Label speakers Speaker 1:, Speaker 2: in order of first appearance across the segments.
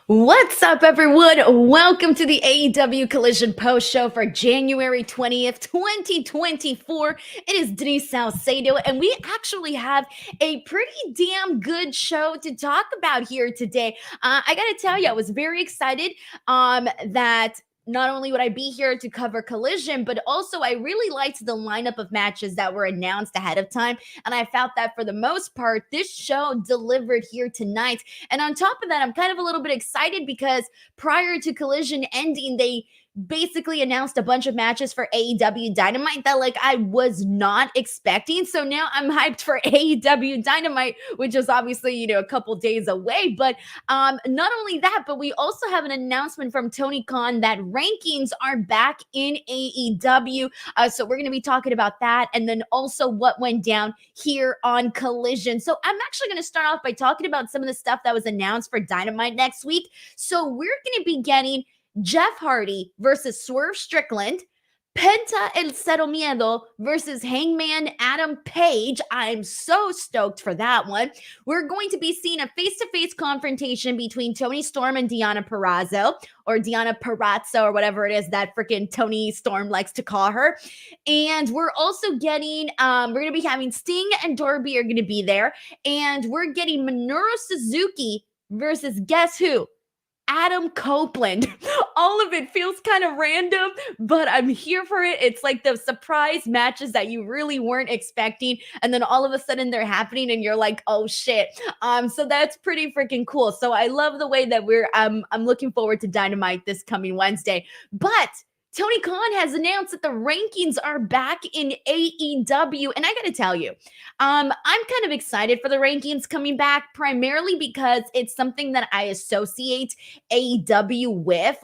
Speaker 1: What's up, everyone? Welcome to the AEW Collision post show for January 20th, 2024. It is Denise Salcedo, and we actually have a pretty damn good show to talk about here today. I gotta tell you, I was very excited that not only would I be here to cover Collision, but also I really liked the lineup of matches that were announced ahead of time. And I felt that for the most part, this show delivered here tonight. And on top of that, I'm kind of a little bit excited because prior to Collision ending, they basically announced a bunch of matches for AEW Dynamite that I was not expecting. So now I'm hyped for AEW Dynamite, which is obviously, a couple days away. But not only that, but we also have an announcement from Tony Khan that rankings are back in AEW. So we're going to be talking about that, and then also what went down here on Collision. So I'm actually going to start off by talking about some of the stuff that was announced for Dynamite next week. So we're going to be getting Jeff Hardy versus Swerve Strickland, Penta El Cero Miedo versus Hangman Adam Page. I'm so stoked for that one. We're going to be seeing a face-to-face confrontation between Toni Storm and Deonna Purrazzo, or Deonna Purrazzo, or whatever it is that freaking Toni Storm likes to call her. And we're also getting, we're going to be having Sting and Darby are going to be there. And we're getting Minoru Suzuki versus guess who? Adam Copeland. All of it feels kind of random, but I'm here for it. It's like the surprise matches that you really weren't expecting, and then all of a sudden they're happening and you're like, oh shit. So that's pretty freaking cool. So I love the way that I'm looking forward to Dynamite this coming Wednesday. But Tony Khan has announced that the rankings are back in AEW. And I got to tell you, I'm kind of excited for the rankings coming back, primarily because it's something that I associate AEW with.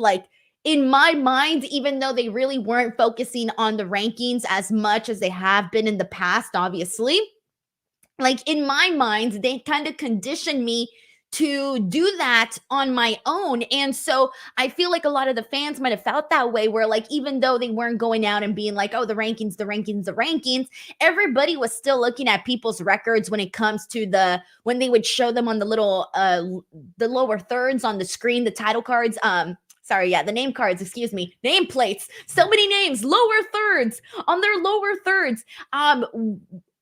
Speaker 1: In my mind, even though they really weren't focusing on the rankings as much as they have been in the past, obviously, in my mind, they kind of conditioned me to do that on my own. And so I feel like a lot of the fans might have felt that way, where even though they weren't going out and being like, oh, the rankings, everybody was still looking at people's records when it comes to when they would show them on the little, the lower thirds on the screen, the title cards, the name cards, name plates, so many names, lower thirds, on their lower thirds,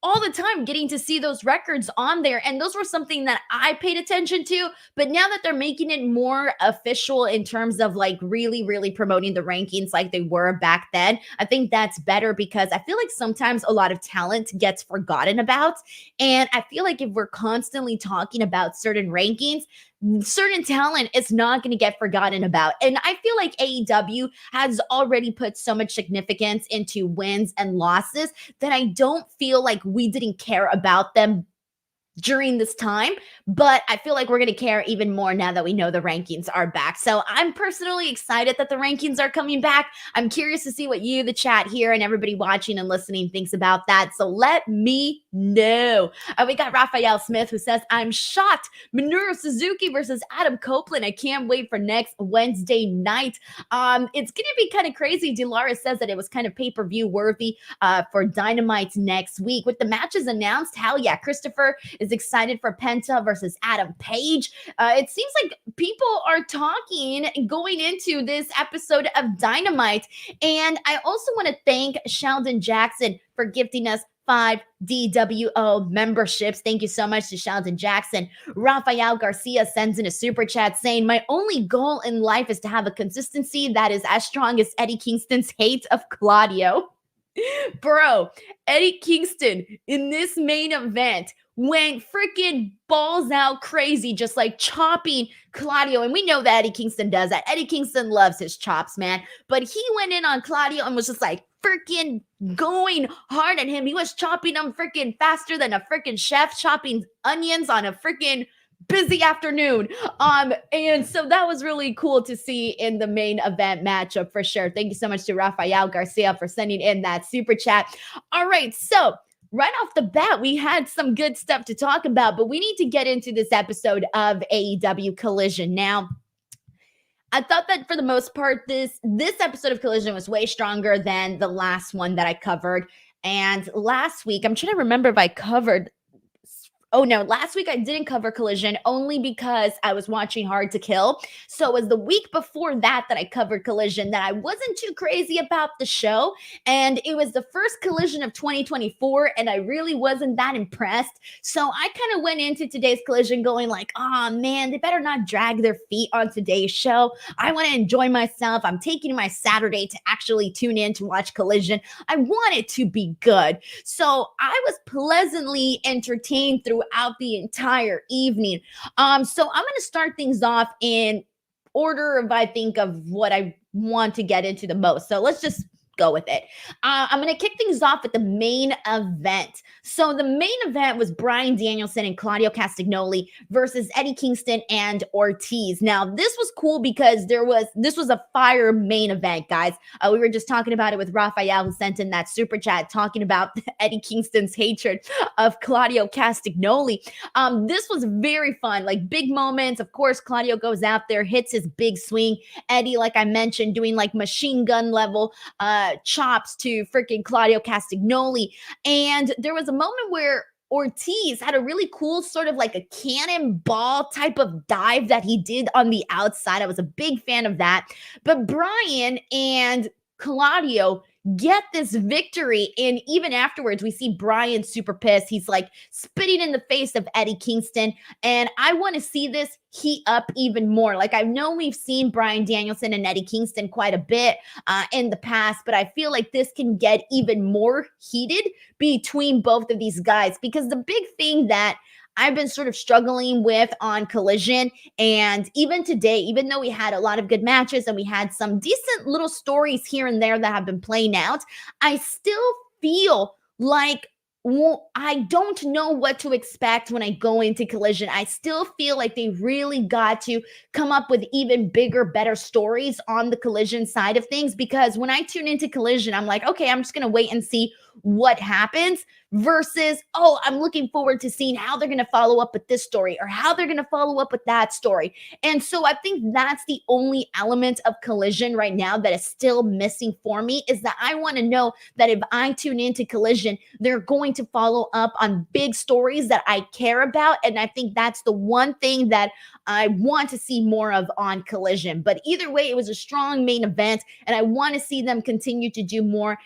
Speaker 1: all the time, getting to see those records on there. And those were something that I paid attention to. But now that they're making it more official in terms of really, really promoting the rankings like they were back then, I think that's better, because I feel like sometimes a lot of talent gets forgotten about. And I feel like if we're constantly talking about certain rankings, certain talent is not going to get forgotten about. And I feel like AEW has already put so much significance into wins and losses that I don't feel like we didn't care about them during this time, but I feel like we're going to care even more now that we know the rankings are back. So I'm personally excited that the rankings are coming back. I'm curious to see what you, the chat here, and everybody watching and listening thinks about that. So let me know. We got Raphael Smith, who says, I'm shocked. Minoru Suzuki versus Adam Copeland. I can't wait for next Wednesday night. It's going to be kind of crazy. Delaris says that it was kind of pay-per-view worthy for Dynamite next week. With the matches announced, hell yeah. Christopher is excited for Penta versus Adam Page. It seems like people are talking going into this episode of Dynamite. And I also want to thank Sheldon Jackson for gifting us 5 DWO memberships. Thank you so much to Sheldon Jackson. Rafael Garcia sends in a super chat saying, my only goal in life is to have a consistency that is as strong as Eddie Kingston's hate of Claudio. Bro, Eddie Kingston in this main event went freaking balls out crazy, just chopping Claudio. And we know that Eddie Kingston does that. Eddie Kingston loves his chops, man. But he went in on Claudio and was just freaking going hard at him. He was chopping him freaking faster than a freaking chef chopping onions on a freaking busy afternoon. And so that was really cool to see in the main event matchup for sure. Thank you so much to Rafael Garcia for sending in that super chat. All right, so right off the bat, we had some good stuff to talk about, but we need to get into this episode of AEW Collision. Now, I thought that for the most part, this episode of Collision was way stronger than the last one that I covered. And last week, I'm trying to remember if I covered Oh no, last week I didn't cover Collision only because I was watching Hard to Kill. So it was the week before that I covered Collision that I wasn't too crazy about the show. And it was the first Collision of 2024, and I really wasn't that impressed. So I kind of went into today's Collision going like, oh man, they better not drag their feet on today's show. I want to enjoy myself. I'm taking my Saturday to actually tune in to watch Collision. I want it to be good. So I was pleasantly entertained throughout the entire evening. So I'm going to start things off in order of I think of what I want to get into the most. So let's just go with it. I'm going to kick things off with the main event. So the main event was Bryan Danielson and Claudio Castagnoli versus Eddie Kingston and Ortiz. Now, this was cool because this was a fire main event, guys. We were just talking about it with Raphael, who sent in that super chat talking about Eddie Kingston's hatred of Claudio Castagnoli. This was very fun, like big moments. Of course, Claudio goes out there, hits his big swing. Eddie, like I mentioned, doing like machine gun level chops to freaking Claudio Castagnoli. And there was a moment where Ortiz had a really cool sort of like a cannonball type of dive that he did on the outside. I was a big fan of that. But Bryan and Claudio get this victory, and even afterwards we see Bryan super pissed. He's like spitting in the face of Eddie Kingston, and I want to see this heat up even more. Like, I know we've seen Bryan Danielson and Eddie Kingston quite a bit in the past, but I feel like this can get even more heated between both of these guys, because the big thing that I've been sort of struggling with on Collision, and even today, even though we had a lot of good matches and we had some decent little stories here and there that have been playing out, I still feel like I don't know what to expect when I go into Collision. I still feel like they really got to come up with even bigger, better stories on the Collision side of things, because when I tune into Collision, I'm like, okay, I'm just going to wait and see what happens, versus, oh, I'm looking forward to seeing how they're going to follow up with this story or how they're going to follow up with that story. And so I think that's the only element of Collision right now that is still missing for me, is that I want to know that if I tune into Collision, they're going to follow up on big stories that I care about. And I think that's the one thing that I want to see more of on Collision. But either way, it was a strong main event, and I want to see them continue to do more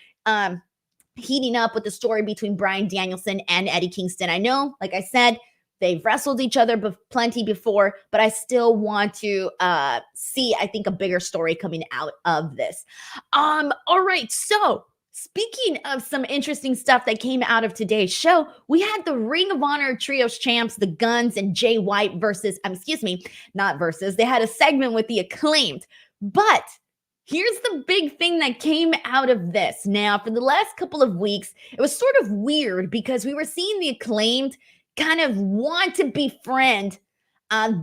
Speaker 1: heating up with the story between Bryan Danielson and Eddie Kingston. I know, like I said, they've wrestled each other plenty before, but I still want to see, I think, a bigger story coming out of this. All right, so speaking of some interesting stuff that came out of today's show, we had the Ring of Honor Trios champs, the Guns and Jay White they had a segment with the Acclaimed. But here's the big thing that came out of this. Now, for the last couple of weeks, it was sort of weird because we were seeing the Acclaimed kind of want to befriend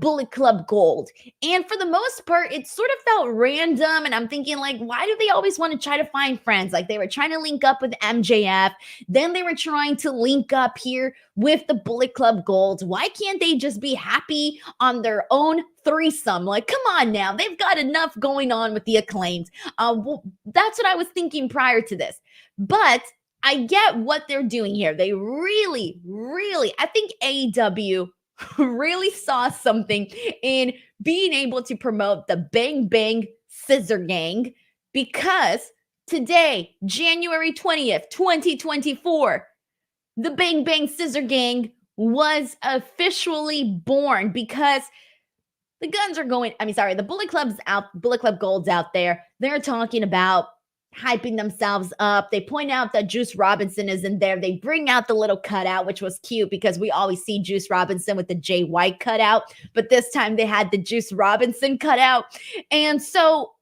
Speaker 1: Bullet Club Gold. And for the most part, it sort of felt random. And I'm thinking, like, why do they always want to try to find friends? Like, they were trying to link up with MJF. Then they were trying to link up here with the Bullet Club Gold. Why can't they just be happy on their own threesome? Like, come on now. They've got enough going on with the Acclaimed. Well, that's what I was thinking prior to this. But I get what they're doing here. They really, I think AEW really saw something in being able to promote the Bang Bang Scissor Gang, because today, January 20th, 2024, the Bang Bang Scissor Gang was officially born, because the Bullet Club Gold's out there. They're talking about hyping themselves up. They point out that Juice Robinson is in there. They bring out the little cutout, which was cute because we always see Juice Robinson with the Jay White cutout, but this time they had the Juice Robinson cutout. And so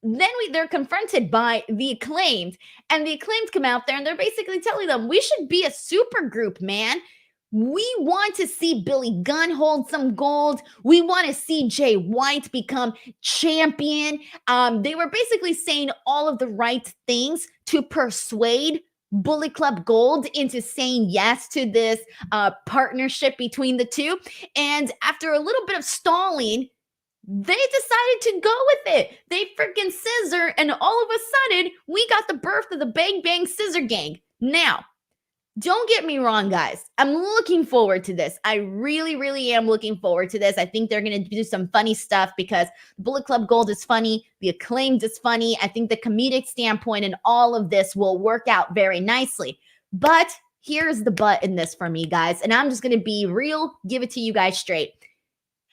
Speaker 1: then they're confronted by the Acclaimed, and the Acclaimed come out there and they're basically telling them, we should be a super group, man. We want to see Billy Gunn hold some gold. We want to see Jay White become champion. They were basically saying all of the right things to persuade Bullet Club Gold into saying yes to this partnership between the two. And after a little bit of stalling, they decided to go with it. They freaking scissor, and all of a sudden, we got the birth of the Bang Bang Scissor Gang. Now, Don't get me wrong, guys. I'm looking forward to this. I really, really am looking forward to this. I think they're going to do some funny stuff because Bullet Club Gold is funny. The Acclaimed is funny. I think the comedic standpoint and all of this will work out very nicely. But here's the but in this for me, guys. And I'm just going to be real, give it to you guys straight.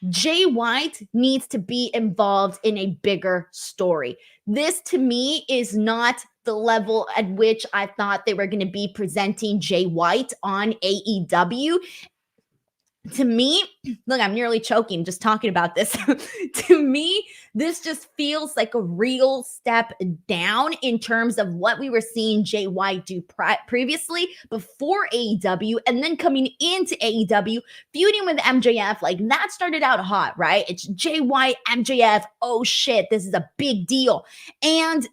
Speaker 1: Jay White needs to be involved in a bigger story. This to me is not the level at which I thought they were going to be presenting Jay White on AEW. To me, look, I'm nearly choking just talking about this. To me, this just feels like a real step down in terms of what we were seeing Jay White do previously before AEW and then coming into AEW, feuding with MJF. Like that started out hot, right? It's Jay White, MJF. Oh shit, this is a big deal. And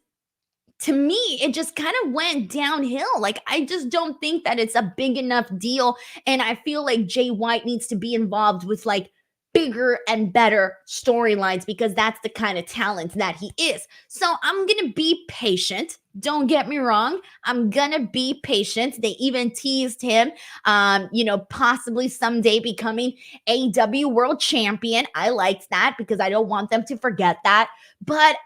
Speaker 1: to me, it just kind of went downhill. Like, I just don't think that it's a big enough deal. And I feel like Jay White needs to be involved with like bigger and better storylines because that's the kind of talent that he is. So I'm going to be patient. Don't get me wrong. I'm going to be patient. They even teased him, possibly someday becoming AEW World Champion. I liked that because I don't want them to forget that. But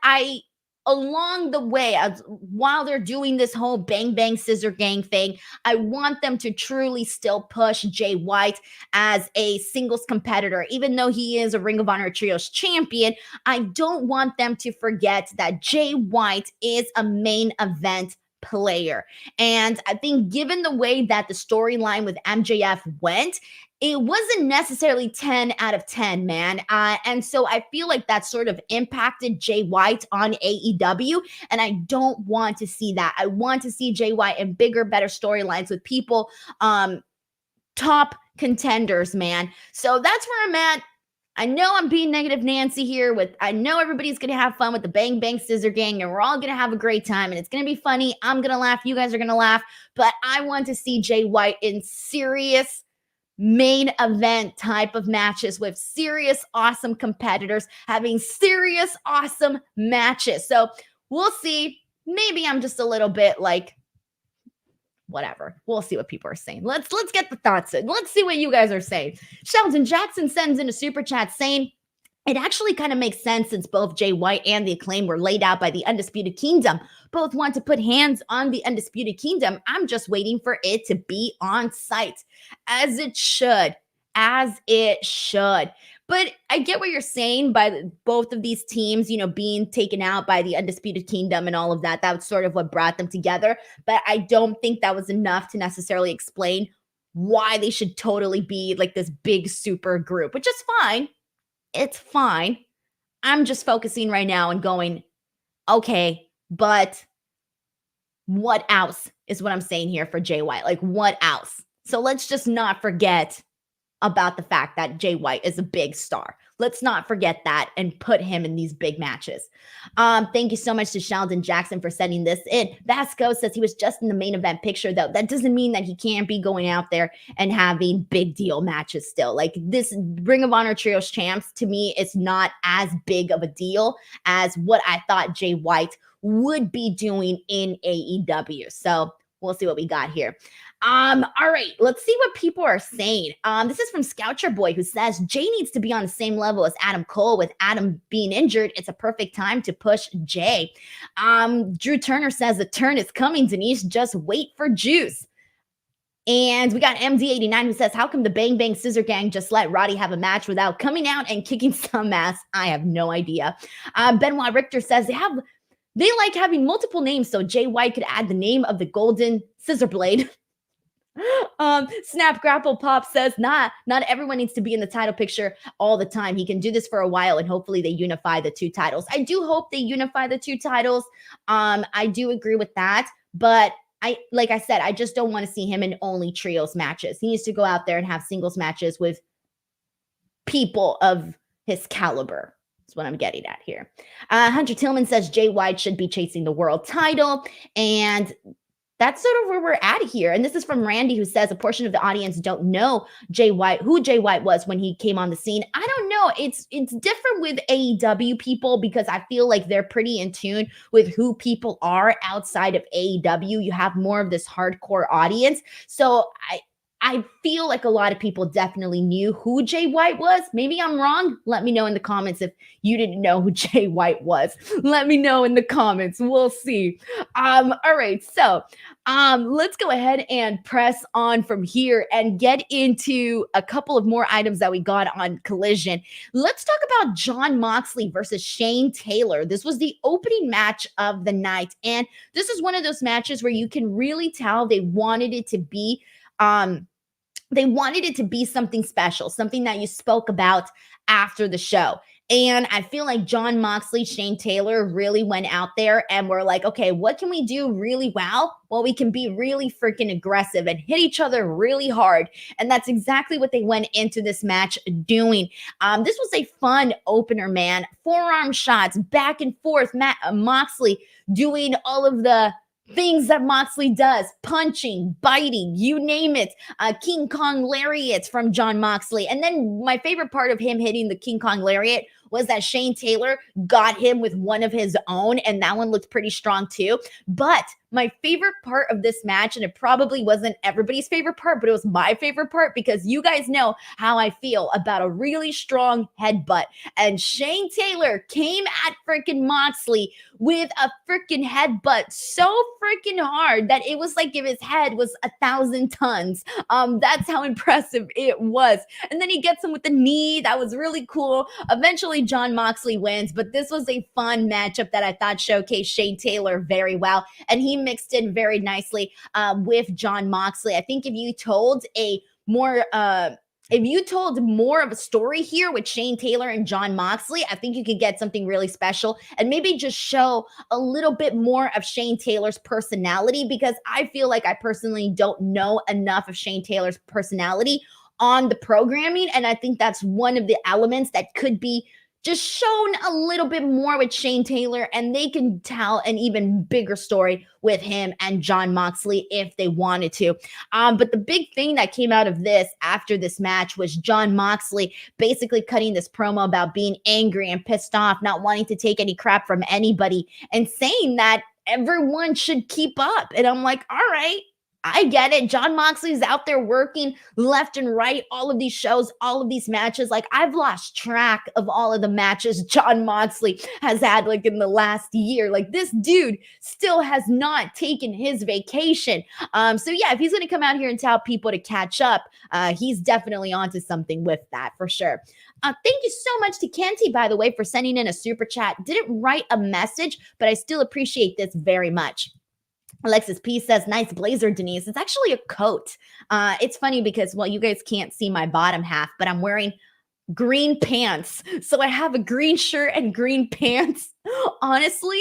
Speaker 1: along the way, while they're doing this whole bang bang scissor gang thing, I want them to truly still push Jay White as a singles competitor. Even though he is a Ring of Honor Trios champion, I don't want them to forget that Jay White is a main event player. And I think given the way that the storyline with MJF went, it wasn't necessarily 10 out of 10, man. And so I feel like that sort of impacted Jay White on AEW. And I don't want to see that. I want to see Jay White in bigger, better storylines with people, top contenders, man. So that's where I'm at. I know I'm being negative Nancy here I know everybody's going to have fun with the Bang Bang Scissor Gang and we're all going to have a great time and it's going to be funny. I'm going to laugh. You guys are going to laugh. But I want to see Jay White in serious main event type of matches with serious, awesome competitors having serious, awesome matches. So we'll see. Maybe I'm just a little bit like, whatever. We'll see what people are saying. Let's get the thoughts in. Let's see what you guys are saying. Sheldon Jackson sends in a super chat saying, it actually kind of makes sense since both Jay White and the Acclaim were laid out by the Undisputed Kingdom. Both want to put hands on the Undisputed Kingdom. I'm just waiting for it to be on site. As it should. As it should. But I get what you're saying by both of these teams, being taken out by the Undisputed Kingdom and all of that. That was sort of what brought them together. But I don't think that was enough to necessarily explain why they should totally be like this big super group, which is fine. It's fine. I'm just focusing right now and going, okay, but what else is what I'm saying here for Jay White? Like, what else? So let's just not forget about the fact that Jay White is a big star. Let's not forget that and put him in these big matches. Thank you so much to Sheldon Jackson for sending this in. Vasco says he was just in the main event picture, though. That doesn't mean that he can't be going out there and having big deal matches still. Like this Ring of Honor Trios champs, to me, is not as big of a deal as what I thought Jay White would be doing in AEW. So we'll see what we got here. All right, let's see what people are saying. This is from Scoucher Boy, who says Jay needs to be on the same level as Adam Cole. With Adam being injured, it's a perfect time to push Jay. Drew Turner says the turn is coming, Denise. Just wait for juice. And we got MD89 who says, how come the Bang Bang Scissor Gang just let Roddy have a match without coming out and kicking some ass? I have no idea. Benoit Richter says they like having multiple names, so Jay White could add the name of the Golden Scissor Blade. Snap Grapple Pop says, not everyone needs to be in the title picture all the time. He can do this for a while and hopefully they unify the two titles. I do hope they unify the two titles. I do agree with that, but like I said, I just don't want to see him in only trios matches. He needs to go out there and have singles matches with people of his caliber. That's what I'm getting at here. Hunter Tillman says Jay White should be chasing the world title, and that's sort of where we're at here. And this is from Randy, who says a portion of the audience don't know who Jay White was when he came on the scene. I don't know. It's different with AEW people because I feel like they're pretty in tune with who people are outside of AEW. You have more of this hardcore audience. So I feel like a lot of people definitely knew who Jay White was. Maybe I'm wrong. Let me know in the comments if you didn't know who Jay White was. Let me know in the comments. We'll see. All right. So let's go ahead and press on from here and get into a couple of more items that we got on Collision. Let's talk about Jon Moxley versus Shane Taylor. This was the opening match of the night. And this is one of those matches where you can really tell they wanted it to be something special, something that you spoke about after the show. And I feel like Jon Moxley, Shane Taylor really went out there and were like, okay, what can we do really well? Well, we can be really freaking aggressive and hit each other really hard. And that's exactly what they went into this match doing. This was a fun opener, man. Forearm shots, back and forth. Moxley doing all of the things that Moxley does, punching, biting, you name it. King Kong lariats from Jon Moxley. And then my favorite part of him hitting the King Kong lariat was that Shane Taylor got him with one of his own, and that one looked pretty strong too. But my favorite part of this match, and it probably wasn't everybody's favorite part, but it was my favorite part because you guys know how I feel about a really strong headbutt. And Shane Taylor came at freaking Moxley with a freaking headbutt so freaking hard that it was like if his head was 1,000 tons. That's how impressive it was. And then he gets him with the knee. That was really cool. Eventually, Jon Moxley wins, but this was a fun matchup that I thought showcased Shane Taylor very well. And he mixed in very nicely with Jon Moxley. I think if you told more of a story here with Shane Taylor and Jon Moxley, I think you could get something really special and maybe just show a little bit more of Shane Taylor's personality, because I feel like I personally don't know enough of Shane Taylor's personality on the programming. And I think that's one of the elements that could be just shown a little bit more with Shane Taylor, and they can tell an even bigger story with him and Jon Moxley if they wanted to. But the big thing that came out of this after this match was Jon Moxley basically cutting this promo about being angry and pissed off, not wanting to take any crap from anybody, and saying that everyone should keep up. And I'm like, all right, I get it. Jon Moxley's out there working left and right, all of these shows, all of these matches. Like, I've lost track of all of the matches Jon Moxley has had like in the last year. Like, this dude still has not taken his vacation. So yeah, if he's going to come out here and tell people to catch up, he's definitely onto something with that for sure. Thank you so much to Kenty, by the way, for sending in a super chat. Didn't write a message, but I still appreciate this very much. Alexis P says, nice blazer, Denise. It's actually a coat. It's funny because, well, you guys can't see my bottom half, but I'm wearing green pants. So I have a green shirt and green pants. Honestly,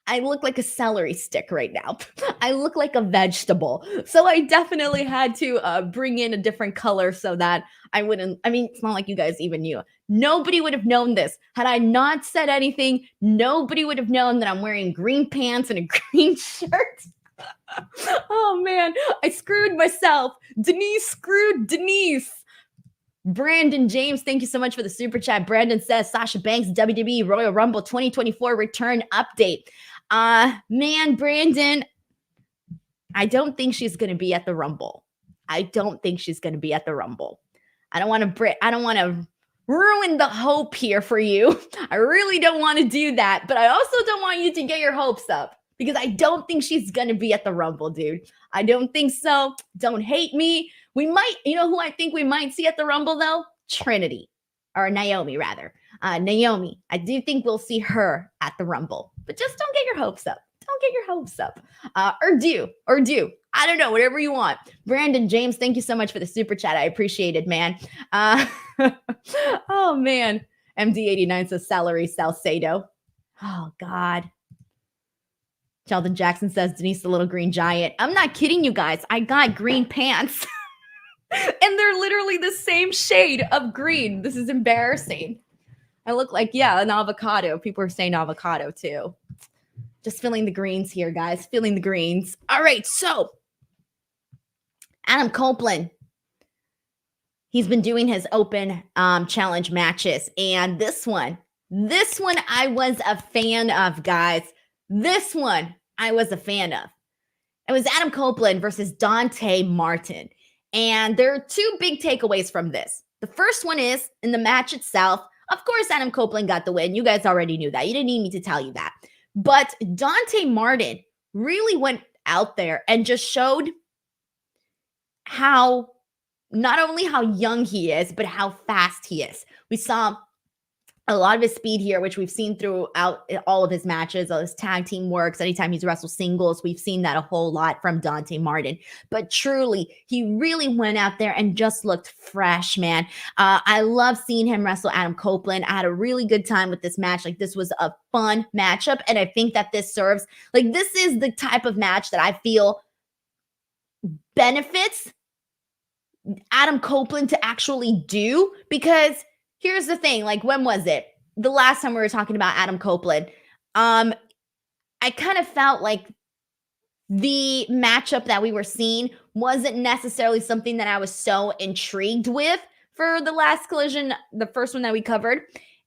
Speaker 1: I look like a celery stick right now. I look like a vegetable. So I definitely had to bring in a different color so that I wouldn't, I mean, it's not like you guys even knew. Nobody would have known this. Had I not said anything, nobody would have known that I'm wearing green pants and a green shirt. Oh man, I screwed myself. Denise screwed Denise. Brandon James, thank you so much for the super chat. Brandon says, Sasha Banks, WWE Royal Rumble 2024 return update. Man, Brandon, I don't think she's going to be at the Rumble. I don't think she's going to be at the Rumble. I don't want to ruin the hope here for you. I really don't want to do that, but I also don't want you to get your hopes up because I don't think she's going to be at the Rumble, dude. I don't think so. Don't hate me. We might, you know who I think we might see at the Rumble though? Trinity, or Naomi rather. Naomi. I do think we'll see her at the Rumble, but just don't get your hopes up. Don't get your hopes up. Or do. I don't know, whatever you want. Brandon James, thank you so much for the super chat. I appreciate it, man. Oh, man. MD89 says Salary Salcedo. Oh, God. Sheldon Jackson says Denise the Little Green Giant. I'm not kidding you guys. I got green pants. And they're literally the same shade of green. This is embarrassing. I look like, yeah, an avocado. People are saying avocado too. Just filling the greens here, guys. Filling the greens. All right, so Adam Copeland, he's been doing his open challenge matches. And this one I was a fan of, guys. This one I was a fan of. It was Adam Copeland versus Dante Martin. And there are two big takeaways from this. The first one is in the match itself. Of course, Adam Copeland got the win. You guys already knew that. You didn't need me to tell you that. But Dante Martin really went out there and just showed how, not only how young he is, but how fast he is. We saw a lot of his speed here, which we've seen throughout all of his matches, all his tag team works. Anytime he's wrestled singles, we've seen that a whole lot from Dante Martin. But truly, he really went out there and just looked fresh, man. I love seeing him wrestle Adam Copeland. I had a really good time with this match. Like, this was a fun matchup. And I think that this serves, like, this is the type of match that I feel benefits Adam Copeland to actually do, because here's the thing, like, when was it? The last time we were talking about Adam Copeland, I kind of felt like the matchup that we were seeing wasn't necessarily something that I was so intrigued with for the last Collision, the first one that we covered.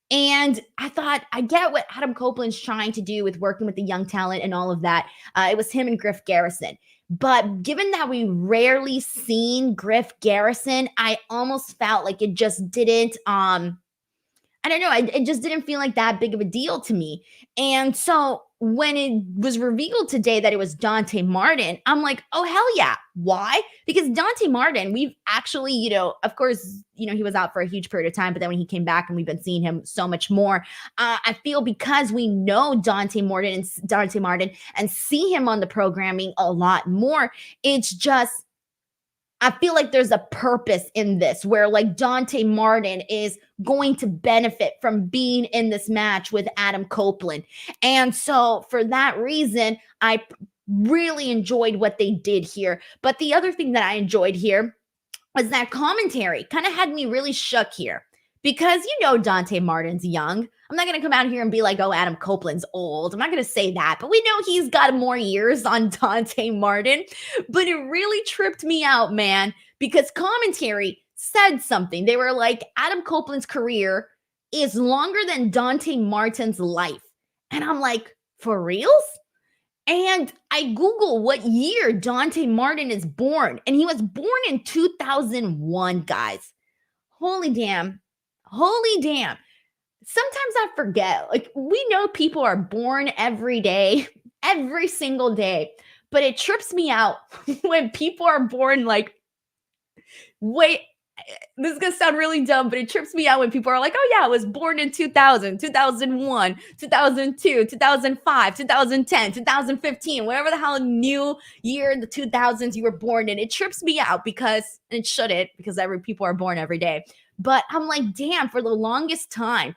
Speaker 1: And I thought, I get what Adam Copeland's trying to do with working with the young talent and all of that. It was him and Griff Garrison. But given that we rarely seen Griff Garrison, I almost felt like it just didn't, I don't know, it just didn't feel like that big of a deal to me. And so when it was revealed today that it was Dante Martin, I'm like, oh, hell yeah. Why? Because Dante Martin, we've actually, of course, he was out for a huge period of time, but then when he came back and we've been seeing him so much more, I feel because we know Dante Martin and see him on the programming a lot more, it's just, I feel like there's a purpose in this where, like, Dante Martin is going to benefit from being in this match with Adam Copeland. And so for that reason, I really enjoyed what they did here. But the other thing that I enjoyed here was that commentary kind of had me really shook here, because Dante Martin's young. I'm not going to come out here and be like, oh, Adam Copeland's old. I'm not going to say that, but we know he's got more years on Dante Martin. But it really tripped me out, man, because commentary said something. They were like, Adam Copeland's career is longer than Dante Martin's life. And I'm like, for reals? And I Google what year Dante Martin is born. And he was born in 2001, guys. Holy damn. Sometimes I forget, like, we know people are born every day, every single day, but it trips me out when people are born like, wait, this is going to sound really dumb, but it trips me out when people are like, oh yeah, I was born in 2000, 2001, 2002, 2005, 2010, 2015, whatever the hell new year in the 2000s you were born in. It trips me out because, and it shouldn't, because people are born every day. But I'm like, damn, for the longest time,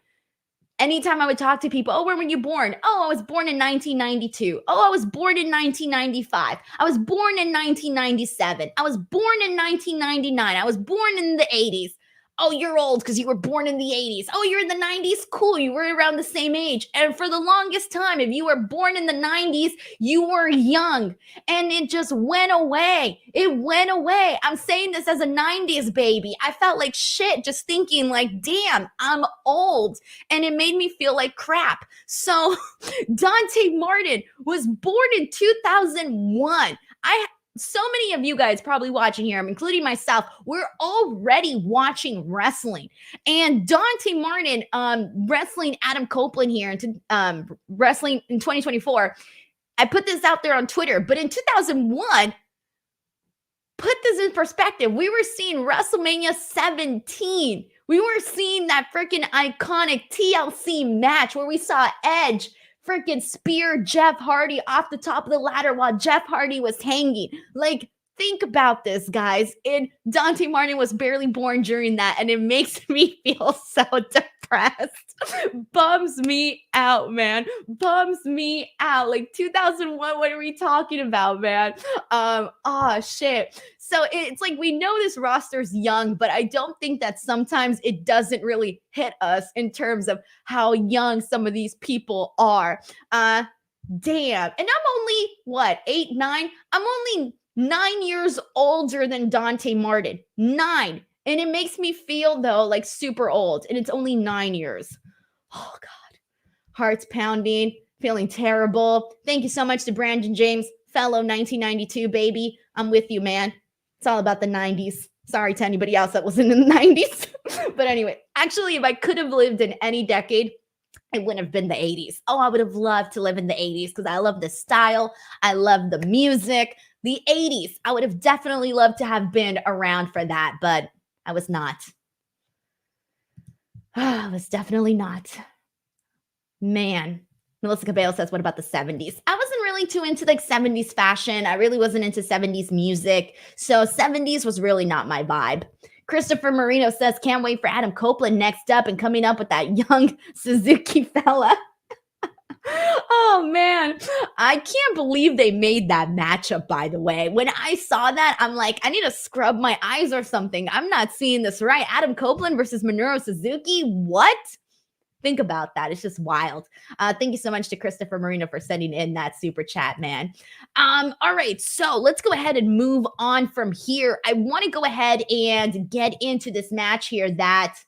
Speaker 1: anytime I would talk to people, oh, when were you born? Oh, I was born in 1992. Oh, I was born in 1995. I was born in 1997. I was born in 1999. I was born in the 80s. Oh, you're old because you were born in the 80s. Oh, you're in the 90s? Cool. You were around the same age. And for the longest time, if you were born in the 90s, you were young. And it just went away. It went away. I'm saying this as a 90s baby. I felt like shit just thinking like, damn, I'm old. And it made me feel like crap. So Dante Martin was born in 2001. So many of you guys probably watching here, I'm including myself, we're already watching wrestling. And Dante Martin wrestling Adam Copeland here into wrestling in 2024. I put this out there on Twitter, but in 2001, put this in perspective. We were seeing WrestleMania 17. We were seeing that freaking iconic TLC match where we saw Edge freaking spear Jeff Hardy off the top of the ladder while Jeff Hardy was hanging. Like, think about this, guys. And Dante Martin was barely born during that, and it makes me feel so depressed. Bums me out, man. Bums me out. Like 2001, what are we talking about, man? Oh shit. So it's like we know this roster's young, but I don't think that sometimes it doesn't really hit us in terms of how young some of these people are. Damn. And I'm only, what, 8, 9? I'm only 9 years older than Dante Martin. 9. And it makes me feel, though, like super old. And it's only 9 years. Oh, God. Heart's pounding, feeling terrible. Thank you so much to Brandon James, fellow 1992 baby. I'm with you, man. It's all about the 90s. Sorry to anybody else that was in the 90s. But anyway, actually, if I could have lived in any decade, it wouldn't have been the 80s. Oh, I would have loved to live in the 80s because I love the style. I love the music. The 80s, I would have definitely loved to have been around for that, but I was not. I was definitely not. Man. Melissa Cabello says, what about the 70s? I wasn't really too into like 70s fashion. I really wasn't into 70s music. So 70s was really not my vibe. Christopher Marino says, can't wait for Adam Copeland next up and coming up with that young Suzuki fella. Oh, man. I can't believe they made that matchup, by the way. When I saw that, I'm like, I need to scrub my eyes or something. I'm not seeing this right. Adam Copeland versus Minoru Suzuki? What? Think about that. It's just wild. Thank you so much to Christopher Marino for sending in that super chat, man. All right, so let's go ahead and move on from here. I want to go ahead and get into this match here that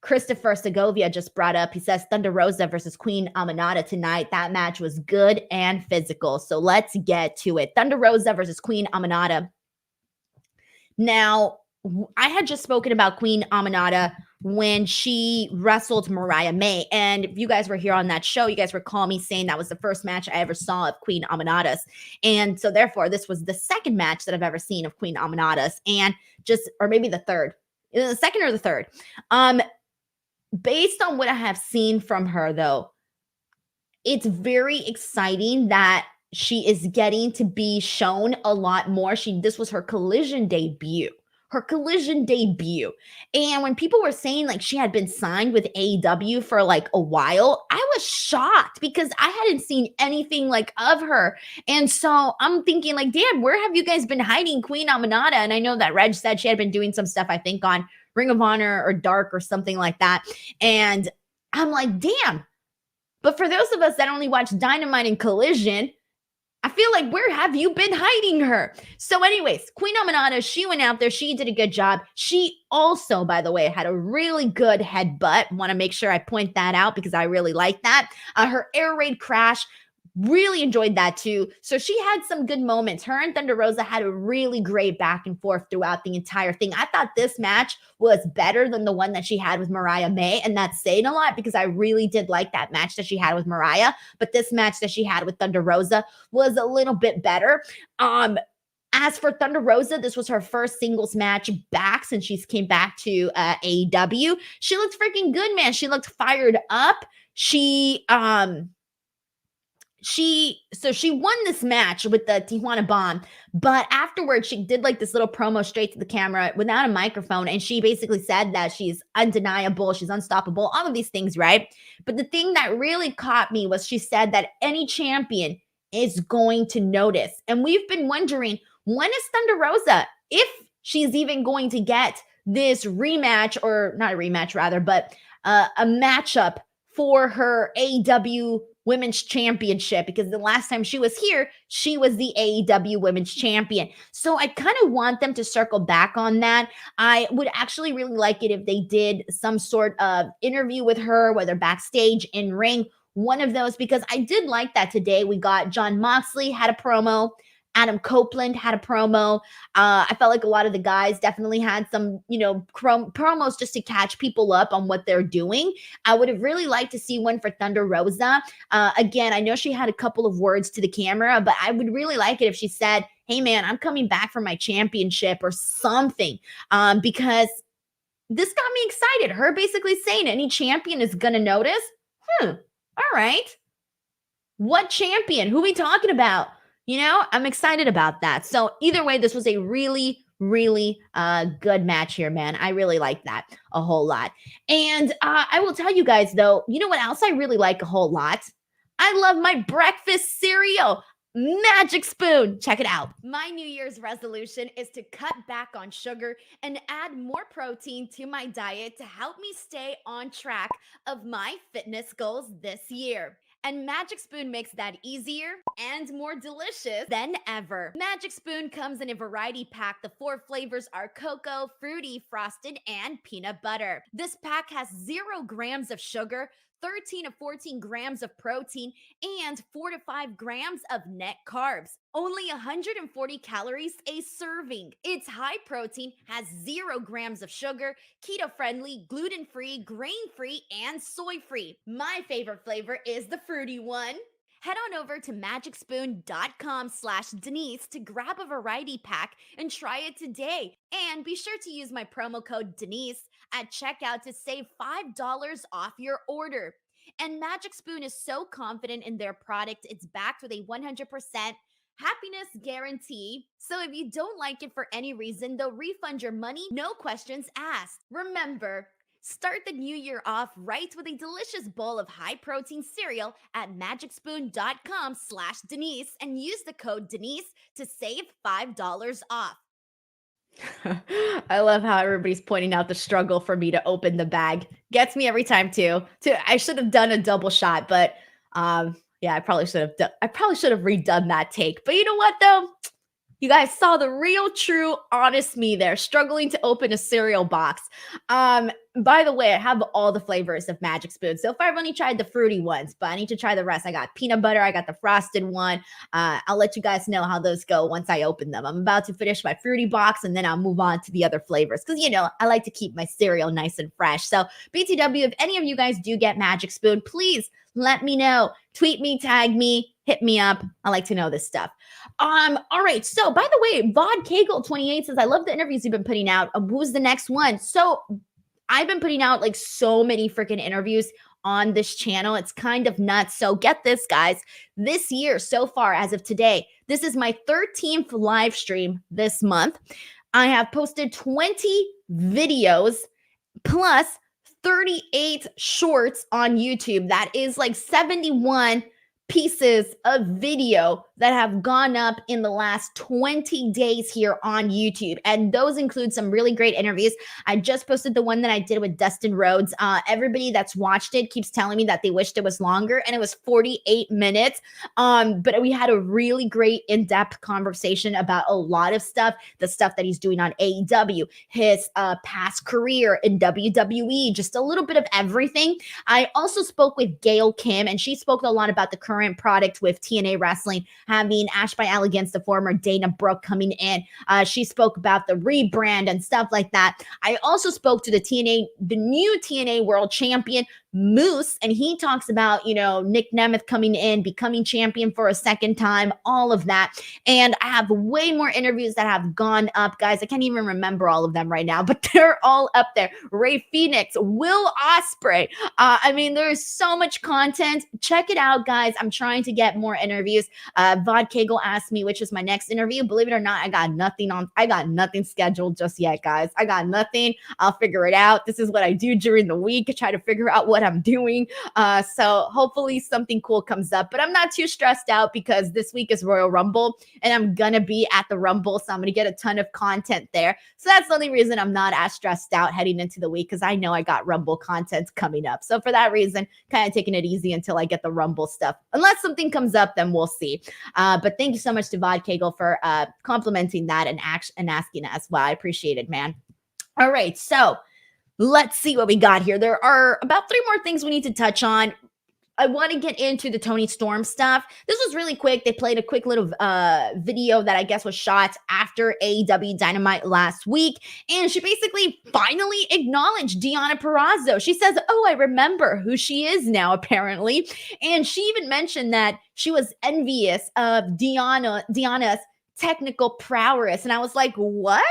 Speaker 1: Christopher Segovia just brought up. He says Thunder Rosa versus Queen Aminata tonight. That match was good and physical. So let's get to it. Thunder Rosa versus Queen Aminata. Now, I had just spoken about Queen Aminata when she wrestled Mariah May. And if you guys were here on that show, you guys recall me saying that was the first match I ever saw of Queen Aminata's. And so therefore, this was the second match that I've ever seen of Queen Aminata's. And just, or maybe the third, the second or the third. Based on what I have seen from her, though, it's very exciting that she is getting to be shown a lot more. This was her Collision debut. And when people were saying like she had been signed with AEW for like a while, I was shocked because I hadn't seen anything like of her. And so I'm thinking like, damn, where have you guys been hiding Queen Aminata? And I know that Reg said she had been doing some stuff, I think, on Ring of Honor or Dark or something like that. And I'm like, damn. But for those of us that only watch Dynamite and Collision, I feel like, where have you been hiding her? So anyways, Queen Aminata, she went out there. She did a good job. She also, by the way, had a really good headbutt. Want to make sure I point that out because I really like that. Her air raid crash, really enjoyed that too. So she had some good moments. Her and Thunder Rosa had a really great back and forth throughout the entire thing. I thought this match was better than the one that she had with Mariah May. And that's saying a lot because I really did like that match that she had with Mariah. But this match that she had with Thunder Rosa was a little bit better. As for Thunder Rosa, this was her first singles match back since she came back to AEW. She looked freaking good, man. She looked fired up. She won this match with the Tijuana Bomb, but afterwards she did like this little promo straight to the camera without a microphone, and she basically said that she's undeniable, she's unstoppable, all of these things, right? But the thing that really caught me was she said that any champion is going to notice, and we've been wondering, when is Thunder Rosa, if she's even going to get this rematch, or not a rematch rather, but a matchup for her AEW Women's Championship, because the last time she was here, she was the AEW Women's Champion. So I kind of want them to circle back on that. I would actually really like it if they did some sort of interview with her, whether backstage, in ring, one of those, because I did like that today. We got Jon Moxley had a promo. Adam Copeland had a promo. I felt like a lot of the guys definitely had some, promos just to catch people up on what they're doing. I would have really liked to see one for Thunder Rosa. Again, I know she had a couple of words to the camera, but I would really like it if she said, hey, man, I'm coming back for my championship or something, because this got me excited. Her basically saying any champion is going to notice. All right. What champion? Who are we talking about? I'm excited about that. So either way, this was a really, really good match here, man. I really like that a whole lot. And I will tell you guys, though, you know what else I really like a whole lot? I love my breakfast cereal, Magic Spoon. Check it out. My New Year's resolution is to cut back on sugar and add more protein to my diet to help me stay on track of my fitness goals this year. And Magic Spoon makes that easier and more delicious than ever. Magic Spoon comes in a variety pack. The 4 flavors are cocoa, fruity, frosted, and peanut butter. This pack has 0 grams of sugar, 13 to 14 grams of protein, and 4 to 5 grams of net carbs. Only 140 calories a serving. It's high protein, has 0 grams of sugar, keto friendly, gluten free, grain free, and soy free. My favorite flavor is the fruity one. Head on over to magicspoon.com/Denise to grab a variety pack and try it today. And be sure to use my promo code Denise at checkout to save $5 off your order. And Magic Spoon is so confident in their product, it's backed with a 100% happiness guarantee. So if you don't like it for any reason, they'll refund your money, no questions asked. Remember, start the new year off right with a delicious bowl of high protein cereal at magicspoon.com/Denise and use the code Denise to save $5 off. I love how everybody's pointing out the struggle for me to open the bag. Gets me every time too. I should have done a double shot, but yeah, I probably should have redone that take. But you know what though? You guys saw the real, true, honest me there, struggling to open a cereal box. By the way, I have all the flavors of Magic Spoon. So far, I've only tried the fruity ones, but I need to try the rest. I got peanut butter. I got the frosted one. I'll let you guys know how those go once I open them. I'm about to finish my fruity box, and then I'll move on to the other flavors because, you know, I like to keep my cereal nice and fresh. So BTW, if any of you guys do get Magic Spoon, please let me know. Tweet me, tag me, hit me up. I like to know this stuff. All right. So by the way, Vod Kegel 28 says, I love the interviews you've been putting out. Who's the next one? So I've been putting out like so many freaking interviews on this channel. It's kind of nuts. So get this, guys. This year so far, as of today, this is my 13th live stream this month. I have posted 20 videos plus 38 shorts on YouTube. That is like 71 pieces of video that have gone up in the last 20 days here on YouTube. And those include some really great interviews. I just posted the one that I did with Dustin Rhodes. Everybody that's watched it keeps telling me that they wished it was longer, and it was 48 minutes. But we had a really great in-depth conversation about a lot of stuff, the stuff that he's doing on AEW, his past career in WWE, just a little bit of everything. I also spoke with Gail Kim, and she spoke a lot about the current product with TNA Wrestling, having Ash by Al against the former Dana Brooke coming in. She spoke about the rebrand and stuff like that. I also spoke to the new TNA World Champion, Moose, and he talks about, you know, Nick Nemeth coming in, becoming champion for a second time, all of that. And I have way more interviews that have gone up, guys. I can't even remember all of them right now, but they're all up there. Ray Phoenix, Will Ospreay. I mean, there's so much content. Check it out, guys. I'm trying to get more interviews. Vod Kegel asked me which is my next interview. Believe it or not, I got nothing scheduled just yet, guys. I got nothing. I'll figure it out. This is what I do during the week. I try to figure out what I'm doing. So hopefully something cool comes up, but I'm not too stressed out because this week is Royal Rumble and I'm going to be at the Rumble. So I'm going to get a ton of content there. So that's the only reason I'm not as stressed out heading into the week, because I know I got Rumble content coming up. So for that reason, kind of taking it easy until I get the Rumble stuff. Unless something comes up, then we'll see. But thank you so much to Vod Kegel for complimenting that and asking as well. I appreciate it, man. All right. So let's see what we got here. There are about 3 more things we need to touch on. I want to get into the Toni Storm stuff. This was really quick. They played a quick little video that I guess was shot after AEW Dynamite last week. And she basically finally acknowledged Deonna Purrazzo. She says, oh, I remember who she is now, apparently. And she even mentioned that she was envious of Deonna's technical prowess. And I was like, what?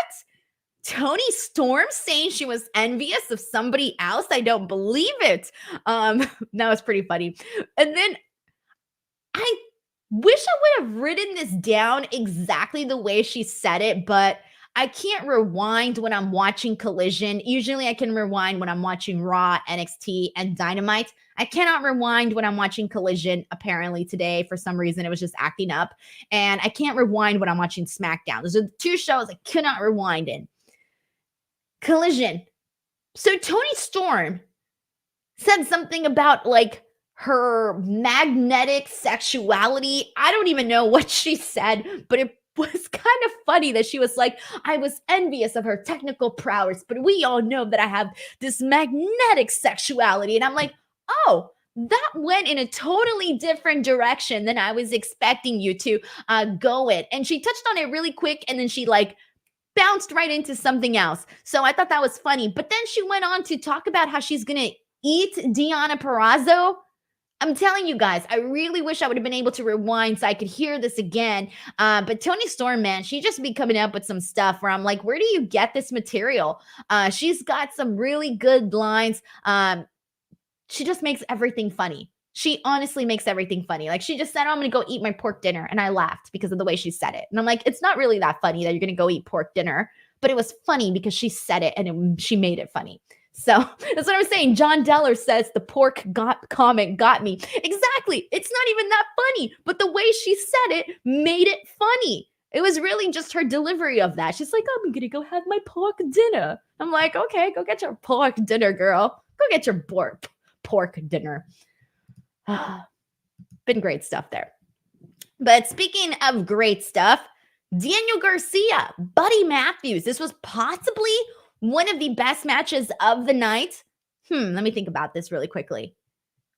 Speaker 1: Toni Storm saying she was envious of somebody else? I don't believe it. That was pretty funny. And then I wish I would have written this down exactly the way she said it, but I can't rewind when I'm watching Collision. Usually I can rewind when I'm watching Raw, NXT, and Dynamite. I cannot rewind when I'm watching Collision. Apparently today, for some reason, it was just acting up. And I can't rewind when I'm watching Smackdown. Those are the 2 shows I cannot rewind in. Collision. So Toni Storm said something about like her magnetic sexuality. I don't even know what she said, but it was kind of funny that she was like, I was envious of her technical prowess, but we all know that I have this magnetic sexuality. And I'm like, oh, that went in a totally different direction than I was expecting you to go in. And she touched on it really quick, and then she like bounced right into something else. So I thought that was funny. But then she went on to talk about how she's going to eat Deonna Purrazzo. I'm telling you guys, I really wish I would have been able to rewind so I could hear this again. But Toni Storm, man, she just be coming up with some stuff where I'm like, where do you get this material? She's got some really good lines. She just makes everything funny. She honestly makes everything funny. Like she just said, oh, I'm going to go eat my pork dinner. And I laughed because of the way she said it. And I'm like, it's not really that funny that you're going to go eat pork dinner. But it was funny because she said it and she made it funny. So that's what I'm saying. John Deller says the pork comment got me. Exactly. It's not even that funny, but the way she said it made it funny. It was really just her delivery of that. She's like, I'm going to go have my pork dinner. I'm like, okay, go get your pork dinner, girl. Go get your pork dinner. Been great stuff there. But speaking of great stuff, Daniel Garcia, Buddy Matthews. This was possibly one of the best matches of the night. Let me think about this really quickly.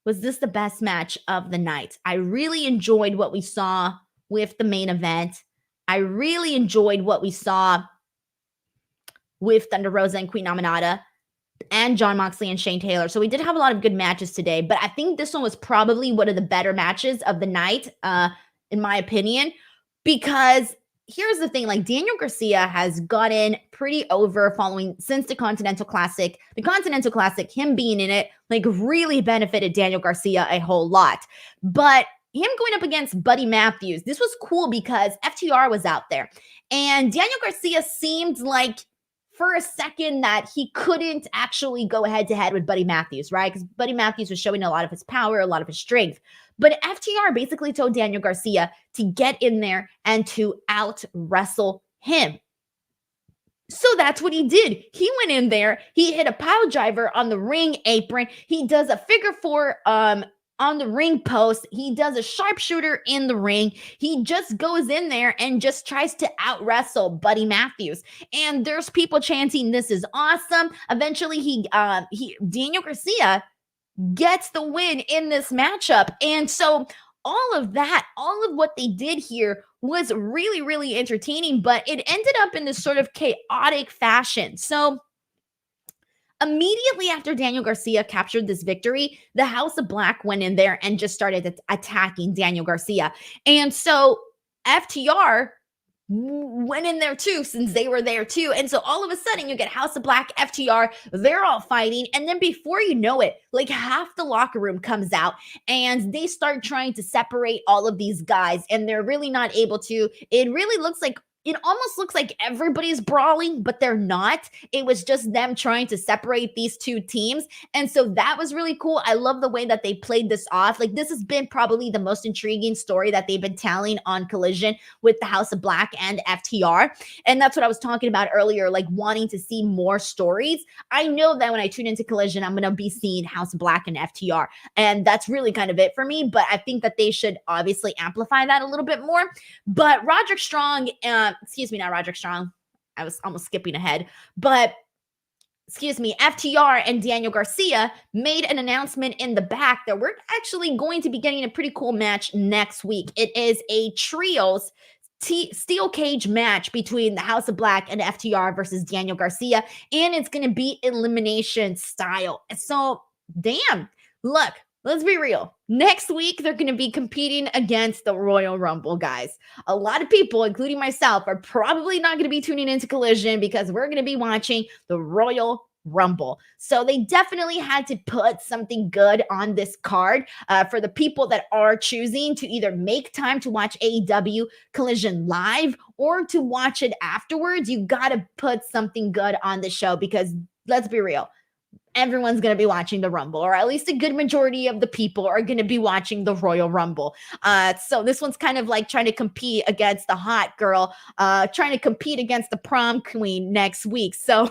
Speaker 1: Was this the best match of the night? I really enjoyed what we saw with the main event. I really enjoyed what we saw with Thunder Rosa and Queen Aminata and Jon Moxley and Shane Taylor. So we did have a lot of good matches today, but I think this one was probably one of the better matches of the night, in my opinion, because here's the thing, like Daniel Garcia has gotten pretty over since the Continental Classic. The Continental Classic, him being in it, like really benefited Daniel Garcia a whole lot. But him going up against Buddy Matthews, this was cool because FTR was out there. And Daniel Garcia seemed like for a second that he couldn't actually go head to head with Buddy Matthews, right? Because Buddy Matthews was showing a lot of his power, a lot of his strength. But FTR basically told Daniel Garcia to get in there and to out wrestle him. So that's what he did. He went in there, he hit a pile driver on the ring apron. He does a figure four on the ring post. He does a sharpshooter in the ring. He just goes in there and just tries to out wrestle Buddy Matthews. And there's people chanting, this is awesome. Eventually Daniel Garcia gets the win in this matchup. And so all of what they did here was really, really entertaining, but it ended up in this sort of chaotic fashion. So immediately after Daniel Garcia captured this victory, the House of Black went in there and just started attacking Daniel Garcia. And so FTR went in there too, since they were there too. And so all of a sudden you get House of Black, FTR, they're all fighting. And then before you know it, like half the locker room comes out and they start trying to separate all of these guys. And they're really not able to. It almost looks like everybody's brawling, but they're not. It was just them trying to separate these two teams. And so that was really cool. I love the way that they played this off. Like this has been probably the most intriguing story that they've been telling on Collision with the House of Black and FTR. And that's what I was talking about earlier, like wanting to see more stories. I know that when I tune into Collision, I'm going to be seeing House of Black and FTR. And that's really kind of it for me. But I think that they should obviously amplify that a little bit more. But Roderick Strong, not Roderick Strong. I was almost skipping ahead. But, FTR and Daniel Garcia made an announcement in the back that we're actually going to be getting a pretty cool match next week. It is a trios steel cage match between the House of Black and FTR versus Daniel Garcia. And it's going to be elimination style. So, damn. Look. Let's be real. Next week, they're going to be competing against the Royal Rumble, guys. A lot of people, including myself, are probably not going to be tuning into Collision because we're going to be watching the Royal Rumble. So they definitely had to put something good on this card for the people that are choosing to either make time to watch AEW Collision live or to watch it afterwards. You got to put something good on the show because let's be real. everyone's going to be watching the Rumble, or at least a good majority of the people are going to be watching the Royal Rumble. So this one's kind of like trying to compete against the hot girl, trying to compete against the prom queen next week. So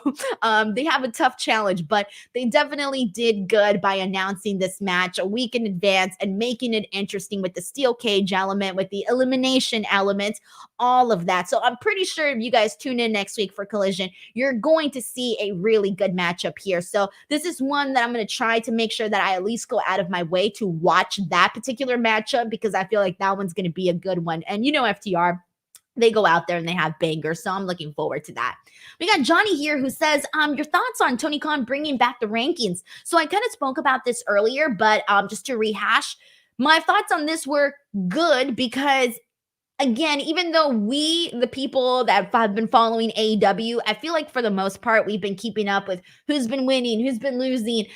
Speaker 1: they have a tough challenge, but they definitely did good by announcing this match a week in advance and making it interesting with the steel cage element, with the elimination element, all of that. So I'm pretty sure if you guys tune in next week for Collision, you're going to see a really good matchup here. So this is one that I'm going to try to make sure that I at least go out of my way to watch that particular matchup, because I feel like that one's going to be a good one. And you know, FTR, they go out there and they have bangers. So I'm looking forward to that. We got Johnny here who says, your thoughts on Tony Khan bringing back the rankings. So I kind of spoke about this earlier, but just to rehash, my thoughts on this were good because, again, even though we, the people that have been following AEW, I feel like for the most part, we've been keeping up with who's been winning, who's been losing,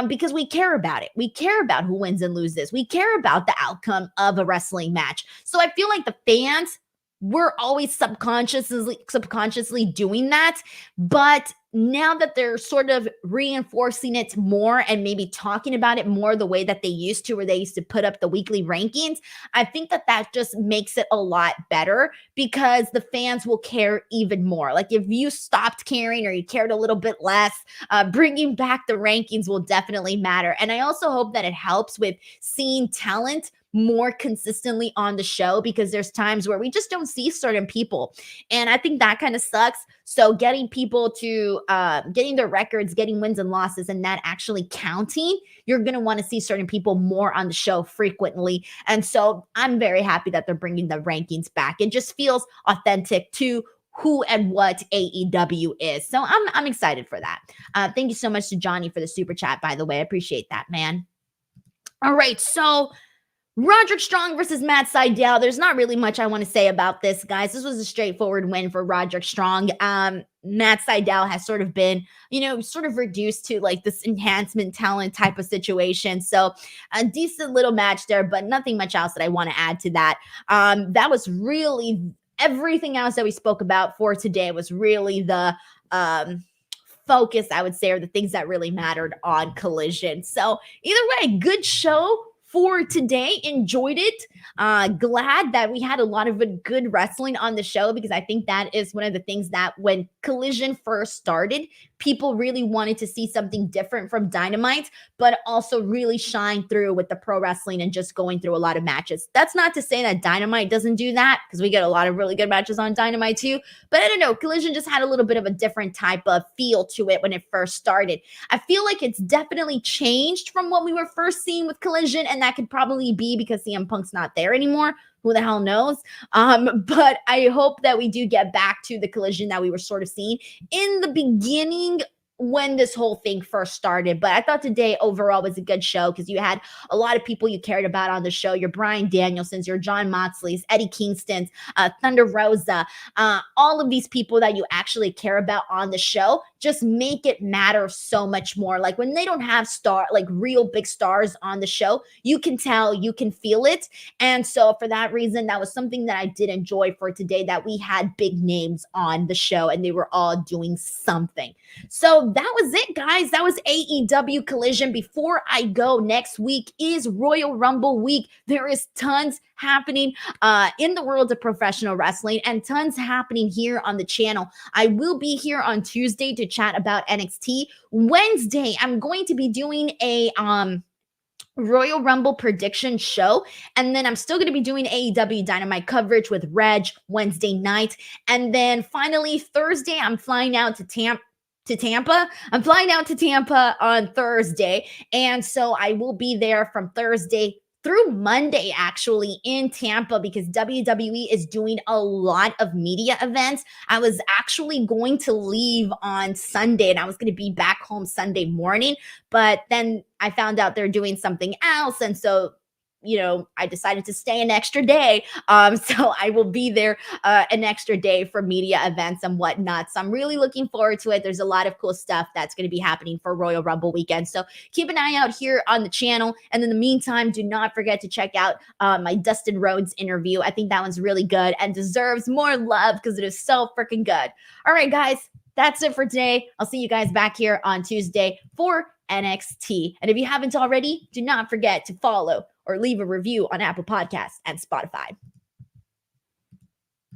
Speaker 1: because we care about it. We care about who wins and loses. We care about the outcome of a wrestling match. So I feel like the fans, we're always subconsciously doing that. But now that they're sort of reinforcing it more and maybe talking about it more the way that they used to, where they used to put up the weekly rankings, I think that that just makes it a lot better because the fans will care even more. Like if you stopped caring or you cared a little bit less, bringing back the rankings will definitely matter. And I also hope that it helps with seeing talent more consistently on the show, because there's times where we just don't see certain people. And I think that kind of sucks. So getting people to getting their records, getting wins and losses, and that actually counting, you're going to want to see certain people more on the show frequently. And so I'm very happy that they're bringing the rankings back. It just feels authentic to who and what AEW is. So I'm excited for that. Thank you so much to Johnny for the super chat, by the way. I appreciate that, man. All right, so Roderick Strong versus Matt Sydal. There's not really much I want to say about this, guys. This was a straightforward win for Roderick Strong. Matt Sydal has sort of been, sort of reduced to like this enhancement talent type of situation. So a decent little match there, but nothing much else that I want to add to that. That was really everything else that we spoke about for today was really the focus, I would say, or the things that really mattered on Collision. So either way, good show for today. Enjoyed it. Glad that we had a lot of good wrestling on the show, because I think that is one of the things that when Collision first started, people really wanted to see something different from Dynamite, but also really shine through with the pro wrestling and just going through a lot of matches. That's not to say that Dynamite doesn't do that, because we get a lot of really good matches on Dynamite too. But I don't know, Collision just had a little bit of a different type of feel to it when it first started. I feel like it's definitely changed from what we were first seeing with Collision, and that could probably be because CM Punk's not there anymore. Who the hell knows? But I hope that we do get back to the Collision that we were sort of seeing in the beginning when this whole thing first started. But I thought today overall was a good show, because you had a lot of people you cared about on the show. Your Bryan Danielsons, your John Moxleys, Eddie Kingstons, Thunder Rosa, all of these people that you actually care about on the show just make it matter so much more. Like when they don't have real big stars on the show, you can tell, you can feel it. And so for that reason, that was something that I did enjoy for today, that we had big names on the show and they were all doing something. So that was it, guys. That was AEW Collision. Before I go, next week is Royal Rumble week. There is tons happening in the world of professional wrestling and tons happening here on the channel. I will be here on Tuesday to chat about NXT. Wednesday, I'm going to be doing a Royal Rumble prediction show. And then I'm still going to be doing AEW Dynamite coverage with Reg Wednesday night. And then finally, Thursday, I'm flying out to Tampa. I'm flying out to Tampa on Thursday. And so I will be there from Thursday through Monday, actually, in Tampa, because WWE is doing a lot of media events. I was actually going to leave on Sunday and I was going to be back home Sunday morning, but then I found out they're doing something else. And so I decided to stay an extra day. So I will be there an extra day for media events and whatnot. So I'm really looking forward to it. There's a lot of cool stuff that's going to be happening for Royal Rumble weekend. So keep an eye out here on the channel. And in the meantime, do not forget to check out my Dustin Rhodes interview. I think that one's really good and deserves more love because it is so freaking good. All right, guys. that's it for today. I'll see you guys back here on Tuesday for NXT. And if you haven't already, do not forget to follow or leave a review on Apple Podcasts and Spotify.